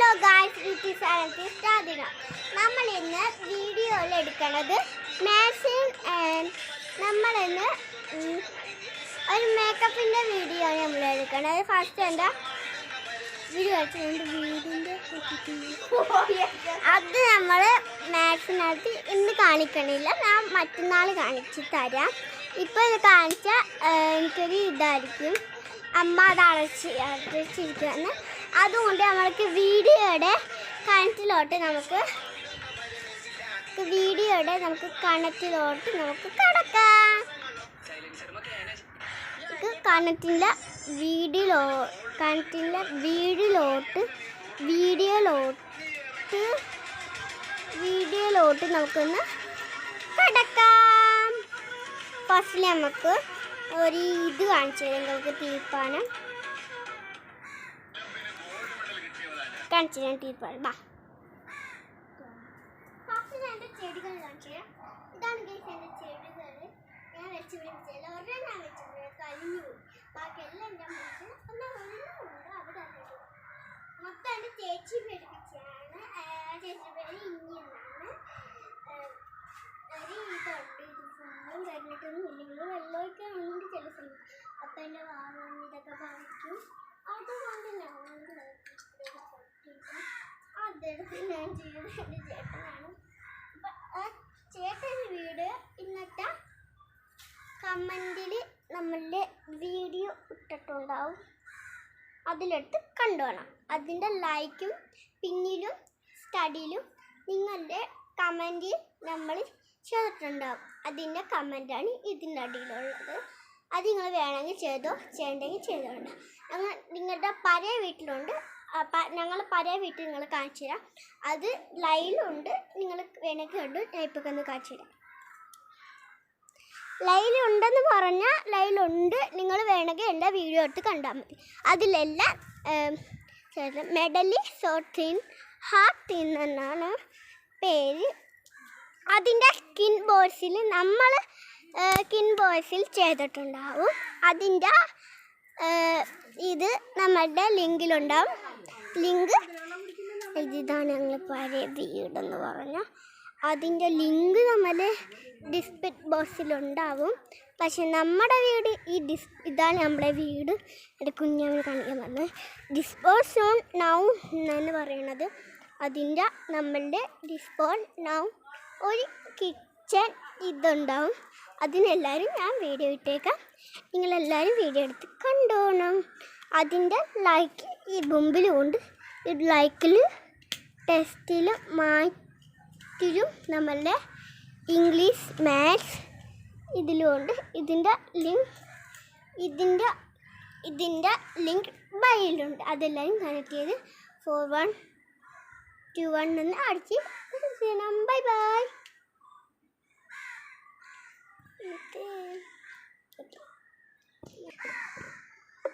Hello guys, it is Ananthi starting. നമ്മൾ ഇന്ന് വീഡിയോയിൽ എടുക്കുന്നത് നമ്മളിന്ന് ഒരു മേക്കപ്പിൻ്റെ വീഡിയോ ആണ് നമ്മൾ എടുക്കുന്നത്. ഫസ്റ്റ് എന്താ വീഡിയോ വീടിൻ്റെ അത് നമ്മൾ മാക്സിനകത്ത് ഇന്ന് കാണിക്കണില്ല, ഞാൻ മറ്റന്നാൾ കാണിച്ച് തരാം. ഇപ്പോൾ ഇത് കാണിച്ചാൽ എനിക്കൊരു ഇതായിരിക്കും, അമ്മ അത് അടച്ചിരിക്കുകയാണ്. അതുകൊണ്ട് നമ്മൾക്ക് വീഡിയോയുടെ കണക്റ്റിലോട്ട് നമുക്ക് കടക്കാം. കണക്റ്റിൻ്റെ വീഡിയോയിലോട്ട് നമുക്കൊന്ന് കടക്കാം. ഫസ്റ്റിൽ നമുക്ക് ഒരു ഇത് കാണിച്ചു തരാം. നമുക്ക് തീർപ്പാനം കാണിച്ചു തരാം. തീർപ്പാനം ബാ. ഫസ്റ്റ് ഞാൻ എൻ്റെ ചെടികൾ കാണിച്ചു തരാം. ഇതാണ് ഗൈസ് എൻ്റെ ചെടികൾ. ഞാൻ വെച്ച് പിടിപ്പിച്ചില്ല, ഒരെണ്ണം ഞാൻ വെച്ചിട്ടുണ്ട്, കഴിഞ്ഞു. ബാക്കിയെല്ലാം എൻ്റെ മനസ്സിൽ ഒന്നുണ്ട്. അവിടെ മൊത്തം എൻ്റെ ചേച്ചി പഠിപ്പിച്ചതാണ്. ചേച്ചി പേര് ഇനി എന്നാണ്. ഒരു ഇതുണ്ട്, ഇത് ഫുള്ളും കഴിഞ്ഞിട്ടൊന്നും ഇല്ലെങ്കിൽ വെള്ളമൊക്കെ ആണെങ്കിൽ ചില സമയം അപ്പം എൻ്റെ വാങ്ങും ഇതൊക്കെ പറിക്കും. അതുകൊണ്ട് അതെടുത്ത് ഞാൻ ചെയ്തത് എൻ്റെ ചേട്ടനാണ്. അപ്പം ആ ചേട്ടൻ്റെ വീട് ഇന്നത്തെ കമൻറ്റിൽ നമ്മളുടെ വീഡിയോ ഇട്ടിട്ടുണ്ടാവും, അതിലെടുത്ത് കണ്ടുവേണം. അതിൻ്റെ ലൈക്കും പിന്നിലും സ്റ്റഡിയിലും നിങ്ങളുടെ കമൻറ്റ് നമ്മൾ ചെയ്തിട്ടുണ്ടാവും. അതിൻ്റെ കമൻറ്റാണ് ഇതിൻ്റെ അടിയിലുള്ളത്. അത് നിങ്ങൾ വേണമെങ്കിൽ ചെയ്തോ, ചെയ്യണ്ടെങ്കിൽ ചെയ്തോണ്ട. നിങ്ങളുടെ പഴയ വീട്ടിലുണ്ട്, ഞങ്ങൾ പഴയ വീട്ടിൽ നിങ്ങൾ കാണിച്ചു തരാം. അത് ലൈലുണ്ട്, നിങ്ങൾ വേണമെങ്കിൽ കണ്ടു. ഞാൻ ഇപ്പോൾ ഒന്ന് കാണിച്ചു തരാം. ലൈലുണ്ടെന്ന് പറഞ്ഞാൽ ലൈലുണ്ട്, നിങ്ങൾ വേണമെങ്കിൽ എൻ്റെ വീഡിയോ എടുത്ത് കണ്ടാൽ മതി. അതിലെല്ലാം മെഡലി സോട്ടിൻ ഹാർട്ടിൻ എന്നാണ് പേര്. അതിൻ്റെ കിൻ ബോയ്സിൽ ചെയ്തിട്ടുണ്ടാവും. അതിൻ്റെ ഇത് നമ്മളുടെ ലിങ്കിലുണ്ടാവും. ലിങ്ക് ഇതാണ് ഞങ്ങൾ പഴയ വീടെന്ന് പറഞ്ഞാൽ അതിൻ്റെ ലിങ്ക് നമ്മുടെ ഡിസ്ക്രിപ്ഷൻ ബോക്സിലുണ്ടാവും. പക്ഷെ നമ്മുടെ വീട് ഇതാണ് നമ്മുടെ വീട്. എൻ്റെ കുഞ്ഞമ്മ കാണിക്കാൻ പറഞ്ഞത് ഡിസ്പോസ് നൗ എന്ന് പറയുന്നത്. അതിൻ്റെ നമ്മളുടെ ഡിസ്പോസ് നൗ ഒരു കിച്ചൺ ഇതുണ്ടാവും. അതിനെല്ലാവരും ഞാൻ വീഡിയോ ഇട്ടേക്കാം, നിങ്ങളെല്ലാവരും വീഡിയോ എടുത്ത് കണ്ടോണം. അതിൻ്റെ ലൈക്ക് ഈ മുമ്പിലും ഉണ്ട്. ഈ ലൈക്കിൽ ടെസ്റ്റിലും മാറ്റിലും നമ്മളുടെ ഇംഗ്ലീഷ് മാത്സ് ഇതിലും ഉണ്ട്. ഇതിൻ്റെ ലിങ്ക് ബൈയിലുണ്ട്. അതെല്ലാവരും കണക്ട് ചെയ്ത് 4121 എന്ന് അടിച്ച് ബൈ ബൈ.